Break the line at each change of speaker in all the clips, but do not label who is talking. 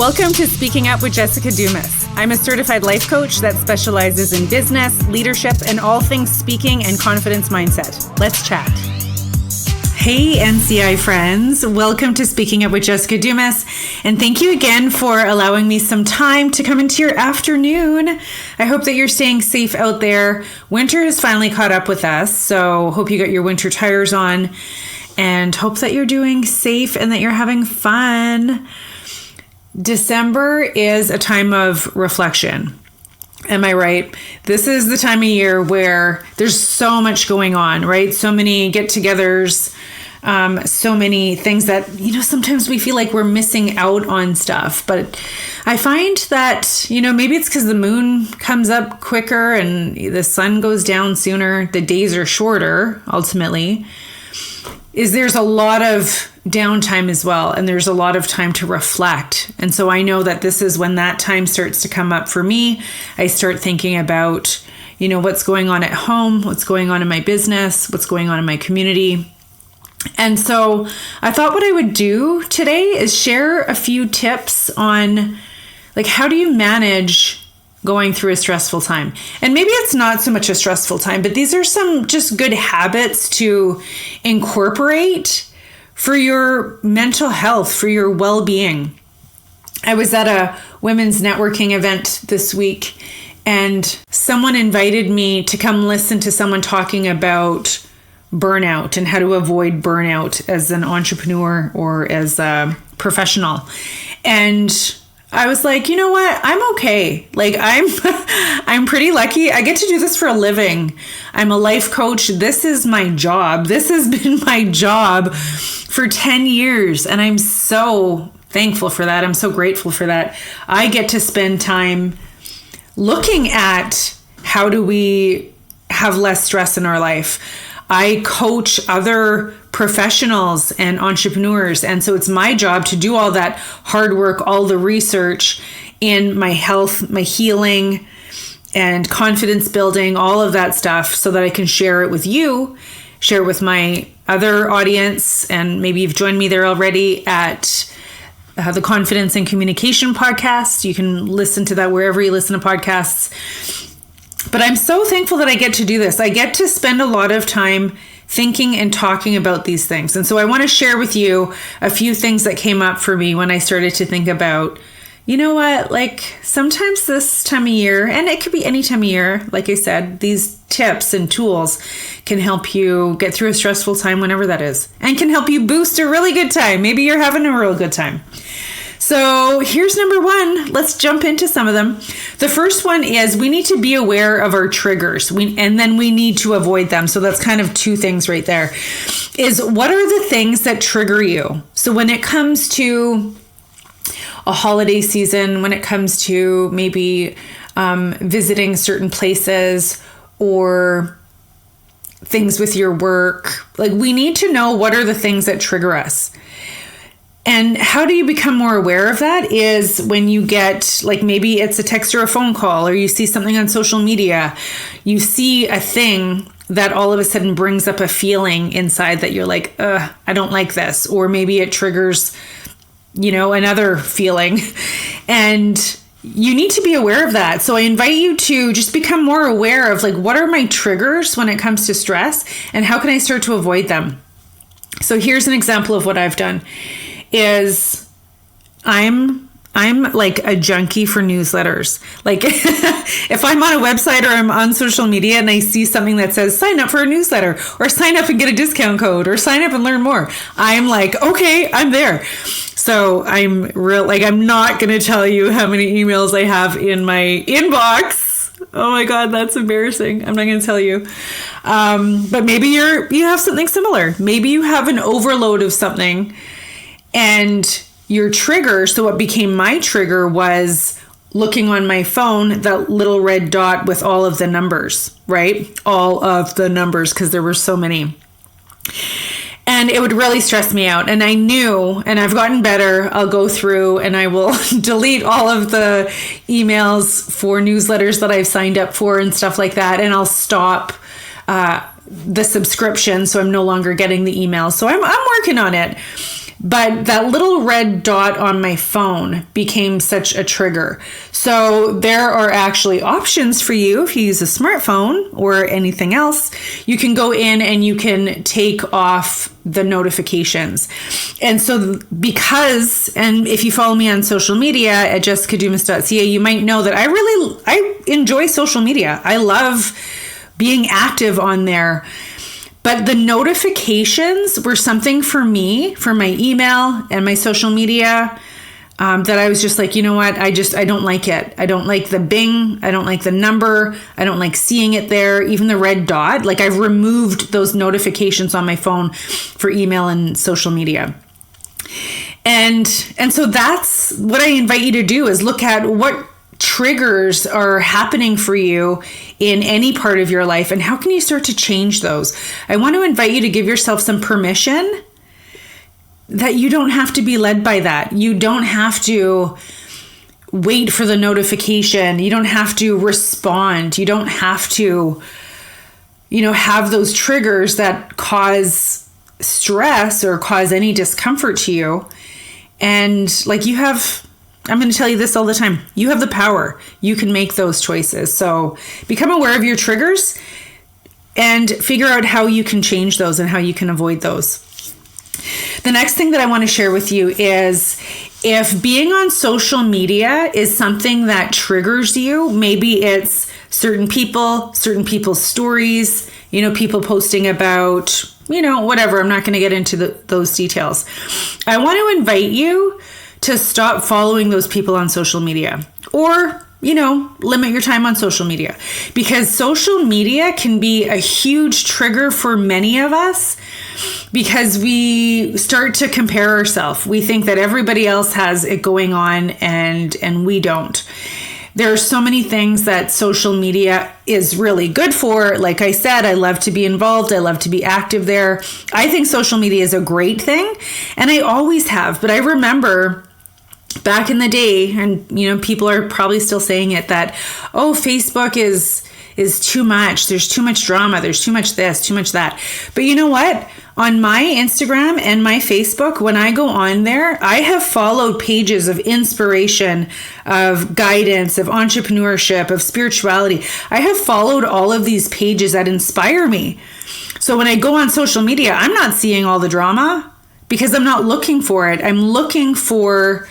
Welcome to Speaking Up with Jessica Dumas. I'm a certified life coach that specializes in business, leadership, and all things speaking and confidence mindset. Let's chat. Hey, NCI friends. Welcome to Speaking Up with Jessica Dumas. And thank you again for allowing me some time to come into your afternoon. I hope that you're staying safe out there. Winter has finally caught up with us, so hope you got your winter tires on and hope that you're doing safe and that you're having fun. December is a time of reflection. Am I right? This is the time of year where there's so much going on, right? So many get-togethers, so many things that, sometimes we feel like we're missing out on stuff. But I find that, maybe it's because the moon comes up quicker and the sun goes down sooner. The days are shorter, ultimately. There's a lot of downtime as well, and there's a lot of time to reflect. And so I know that this is when that time starts to come up for me. I start thinking about, what's going on at home, what's going on in my business, what's going on in my community. And so I thought what I would do today is share a few tips on, how do you manage going through a stressful time? And maybe it's not so much a stressful time, but these are some just good habits to incorporate for your mental health, for your well-being. I was at a women's networking event this week, and someone invited me to come listen to someone talking about burnout and how to avoid burnout as an entrepreneur or as a professional. And I was like, you know what? I'm okay. I'm pretty lucky. I get to do this for a living. I'm a life coach. This is my job. This has been my job for 10 years. And I'm so thankful for that. I'm so grateful for that. I get to spend time looking at how do we have less stress in our life. I coach other professionals and entrepreneurs. And so it's my job to do all that hard work, all the research in my health, my healing, and confidence building, all of that stuff so that I can share it with you, share it with my other audience. And maybe you've joined me there already at the Confidence and Communication podcast. You can listen to that wherever you listen to podcasts. But I'm so thankful that I get to do this. I get to spend a lot of time thinking and talking about these things. And so I want to share with you a few things that came up for me when I started to think about, sometimes this time of year, and it could be any time of year, like I said, these tips and tools can help you get through a stressful time whenever that is, and can help you boost a really good time. Maybe you're having a real good time. So here's number one. Let's jump into some of them. The first one is we need to be aware of our triggers, and then we need to avoid them. So that's kind of two things right there. Is what are the things that trigger you? So when it comes to a holiday season, when it comes to maybe visiting certain places or things with your work, we need to know what are the things that trigger us. And how do you become more aware of that is when you get, maybe it's a text or a phone call, or you see something on social media, you see a thing that all of a sudden brings up a feeling inside that you're like, I don't like this. Or maybe it triggers, another feeling. And you need to be aware of that. So I invite you to just become more aware of what are my triggers when it comes to stress and how can I start to avoid them? So here's an example of what I've done. Is I'm like a junkie for newsletters. If I'm on a website or I'm on social media and I see something that says sign up for a newsletter or sign up and get a discount code or sign up and learn more, I'm like, okay, I'm there. So I'm I'm not going to tell you how many emails I have in my inbox. Oh my God, that's embarrassing. I'm not going to tell you. But maybe you have something similar. Maybe you have an overload of something. And your trigger, so what became my trigger was looking on my phone, that little red dot with all of the numbers, right? All of the numbers, because there were so many. And it would really stress me out. And I knew, and I've gotten better, I'll go through and I will delete all of the emails for newsletters that I've signed up for and stuff like that. And I'll stop the subscription so I'm no longer getting the emails. So I'm working on it. But that little red dot on my phone became such a trigger. So there are actually options for you if you use a smartphone or anything else. You can go in and you can take off the notifications. And so and if you follow me on social media at jessicadumas.ca, you might know that I enjoy social media. I love being active on there. But the notifications were something for me, for my email and my social media, that I was just like, you know what? I don't like it. I don't like the bing. I don't like the number. I don't like seeing it there. Even the red dot. Like, I've removed those notifications on my phone for email and social media. And so that's what I invite you to do, is look at what triggers are happening for you in any part of your life, and how can you start to change those? I want to invite you to give yourself some permission that you don't have to be led by that. You don't have to wait for the notification. You don't have to respond. You don't have to, have those triggers that cause stress or cause any discomfort to you. And I'm going to tell you this all the time. You have the power. You can make those choices. So become aware of your triggers and figure out how you can change those and how you can avoid those. The next thing that I want to share with you is, if being on social media is something that triggers you, maybe it's certain people's stories, people posting about, whatever. I'm not going to get into those details. I want to invite you to stop following those people on social media, or, limit your time on social media, because social media can be a huge trigger for many of us, because we start to compare ourselves. We think that everybody else has it going on and we don't. There are so many things that social media is really good for. Like I said, I love to be involved. I love to be active there. I think social media is a great thing, and I always have. But I remember back in the day, and people are probably still saying it, that, oh, Facebook is too much. There's too much drama. There's too much this, too much that. But you know what? On my Instagram and my Facebook, when I go on there, I have followed pages of inspiration, of guidance, of entrepreneurship, of spirituality. I have followed all of these pages that inspire me. So when I go on social media, I'm not seeing all the drama, because I'm not looking for it. I'm looking for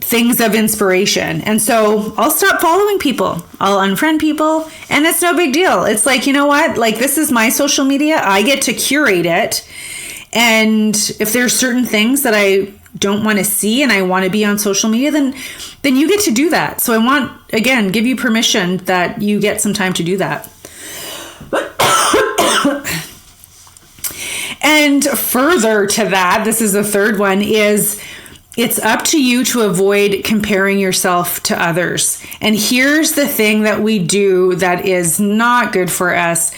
things of inspiration. And so I'll stop following people. I'll unfriend people, and it's no big deal. It's like, you know what? Like, this is my social media. I get to curate it. And if there's certain things that I don't want to see and I want to be on social media, then you get to do that. So I want, again, give you permission that you get some time to do that. And further to that, this is the third one, is it's up to you to avoid comparing yourself to others. And here's the thing that we do that is not good for us,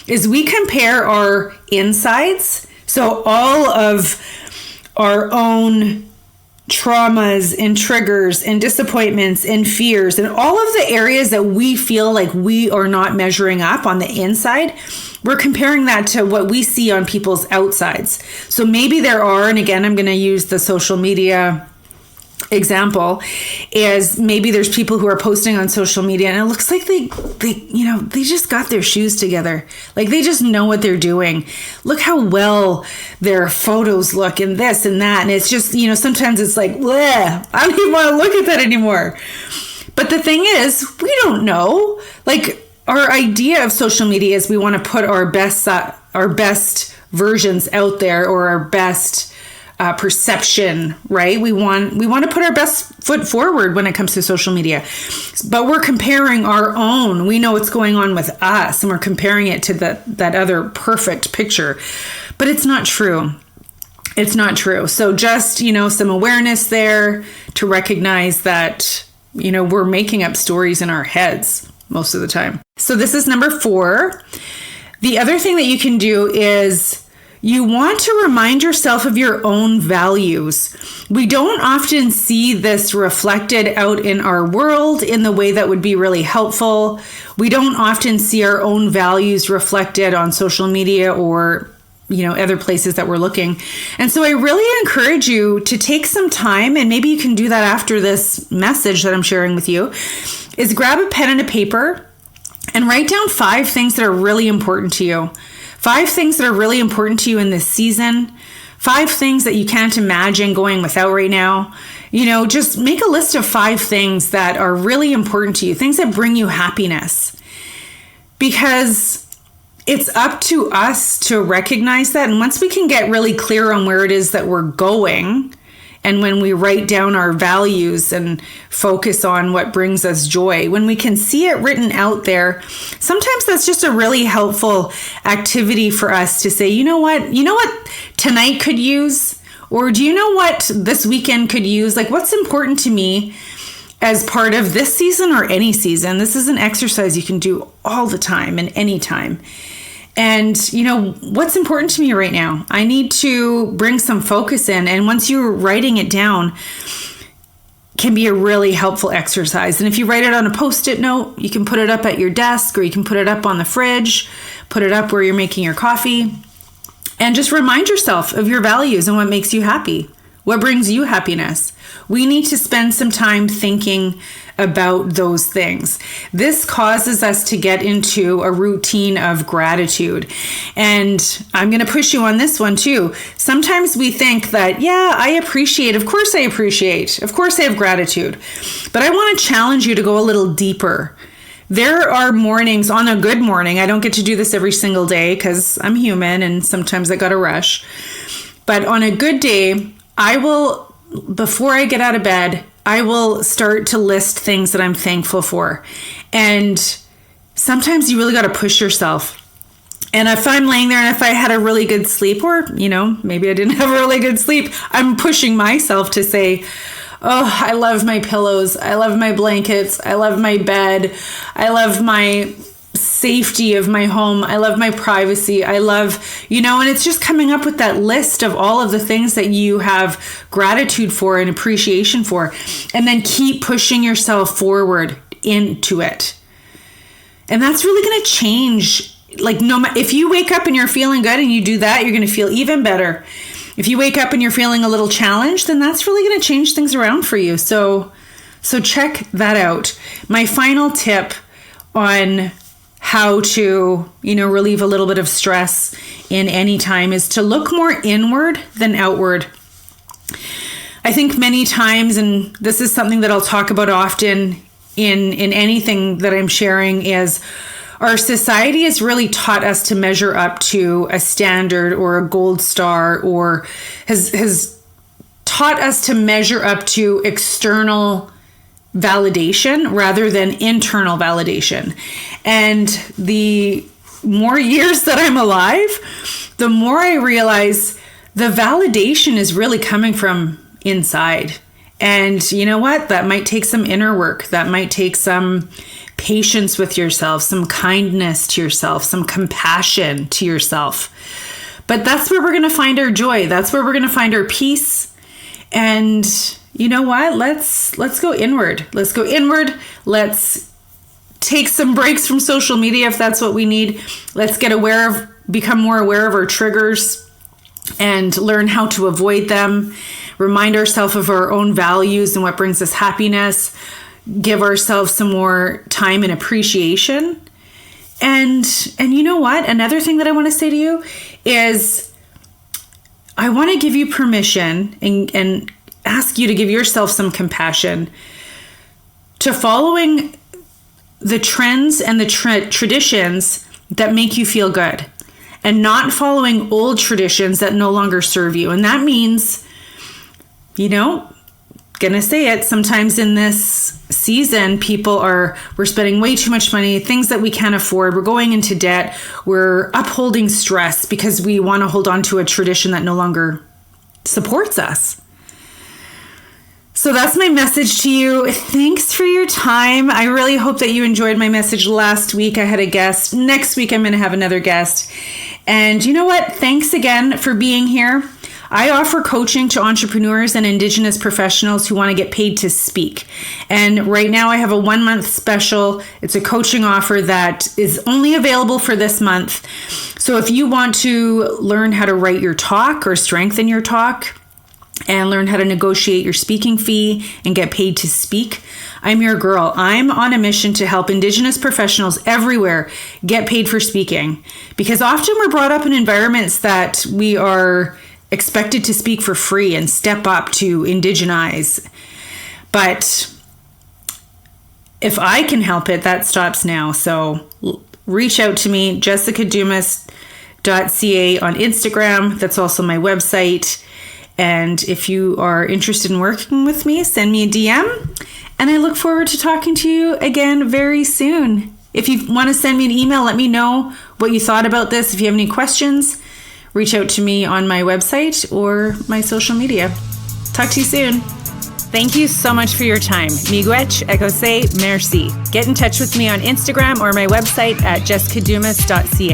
is we compare our insides. So all of our own traumas and triggers and disappointments and fears and all of the areas that we feel like we are not measuring up on the inside, we're comparing that to what we see on people's outsides. So maybe there are, and again, I'm going to use the social media example, is maybe there's people who are posting on social media and it looks like they just got their shoes together. Like, they just know what they're doing. Look how well their photos look and this and that. And it's just, sometimes it's like, bleh, I don't even want to look at that anymore. But the thing is, we don't know. Like, our idea of social media is we want to put our best versions out there, or our best perception, right? We want to put our best foot forward when it comes to social media, but we're comparing our own. We know what's going on with us, and we're comparing it to that other perfect picture, but it's not true. It's not true. So just, some awareness there to recognize that, we're making up stories in our heads most of the time. So this is number 4. The other thing that you can do is you want to remind yourself of your own values. We don't often see this reflected out in our world in the way that would be really helpful. We don't often see our own values reflected on social media or other places that we're looking. And so I really encourage you to take some time, and maybe you can do that after this message that I'm sharing with you, is grab a pen and a paper and write down 5 things that are really important to you. 5 things that are really important to you in this season. 5 things that you can't imagine going without right now. Just make a list of 5 things that are really important to you, things that bring you happiness. Because it's up to us to recognize that. And once we can get really clear on where it is that we're going, and when we write down our values and focus on what brings us joy, when we can see it written out there, sometimes that's just a really helpful activity for us to say, you know what tonight could use? Or do you know what this weekend could use? Like, what's important to me as part of this season or any season? This is an exercise you can do all the time and anytime. And, what's important to me right now? I need to bring some focus in. And once you're writing it down, can be a really helpful exercise. And if you write it on a Post-it note, you can put it up at your desk, or you can put it up on the fridge, put it up where you're making your coffee, and just remind yourself of your values and what makes you happy. What brings you happiness? We need to spend some time thinking about those things. This causes us to get into a routine of gratitude. And I'm going to push you on this one too. Sometimes we think that, I appreciate. Of course I appreciate. Of course I have gratitude. But I want to challenge you to go a little deeper. There are mornings, on a good morning, I don't get to do this every single day because I'm human and sometimes I got to rush. But on a good day, I will, before I get out of bed, I will start to list things that I'm thankful for. And sometimes you really got to push yourself. And if I'm laying there and if I had a really good sleep, or, maybe I didn't have a really good sleep, I'm pushing myself to say, oh, I love my pillows. I love my blankets. I love my bed. I love my safety of my home. I love my privacy. I love, and it's just coming up with that list of all of the things that you have gratitude for and appreciation for, and then keep pushing yourself forward into it. And that's really going to change. Like, if you wake up and you're feeling good and you do that, you're going to feel even better. If you wake up and you're feeling a little challenged, then that's really going to change things around for you. So check that out. My final tip on how to, relieve a little bit of stress in any time is to look more inward than outward. I think many times, and this is something that I'll talk about often in anything that I'm sharing, is our society has really taught us to measure up to a standard or a gold star, or has taught us to measure up to external validation rather than internal validation. And the more years that I'm alive, the more I realize the validation is really coming from inside. And you know what? That might take some inner work. That might take some patience with yourself, some kindness to yourself, some compassion to yourself. But that's where we're going to find our joy. That's where we're going to find our peace. And you know what? Let's go inward. Let's go inward. Let's take some breaks from social media if that's what we need. Let's become more aware of our triggers and learn how to avoid them. Remind ourselves of our own values and what brings us happiness. Give ourselves some more time and appreciation. And you know what? Another thing that I want to say to you is I want to give you permission and ask you to give yourself some compassion to following the trends and the traditions that make you feel good, and not following old traditions that no longer serve you. And that means, gonna say it, sometimes in this season, we're spending way too much money, things that we can't afford. We're going into debt. We're upholding stress because we want to hold on to a tradition that no longer supports us. So that's my message to you. Thanks for your time. I really hope that you enjoyed my message last week. I had a guest. Next week, I'm going to have another guest. And you know what? Thanks again for being here. I offer coaching to entrepreneurs and Indigenous professionals who want to get paid to speak. And right now I have a 1-month special. It's a coaching offer that is only available for this month. So if you want to learn how to write your talk or strengthen your talk and learn how to negotiate your speaking fee and get paid to speak, I'm your girl. I'm on a mission to help Indigenous professionals everywhere get paid for speaking, because often we're brought up in environments that we are expected to speak for free and step up to indigenize. But if I can help it, that stops now. So reach out to me, jessicadumas.ca on Instagram. That's also my website. And if you are interested in working with me, send me a DM. And I look forward to talking to you again very soon. If you want to send me an email, let me know what you thought about this. If you have any questions, reach out to me on my website or my social media. Talk to you soon. Thank you so much for your time. Miigwech, ekose, merci. Get in touch with me on Instagram or my website at jessicadumas.ca.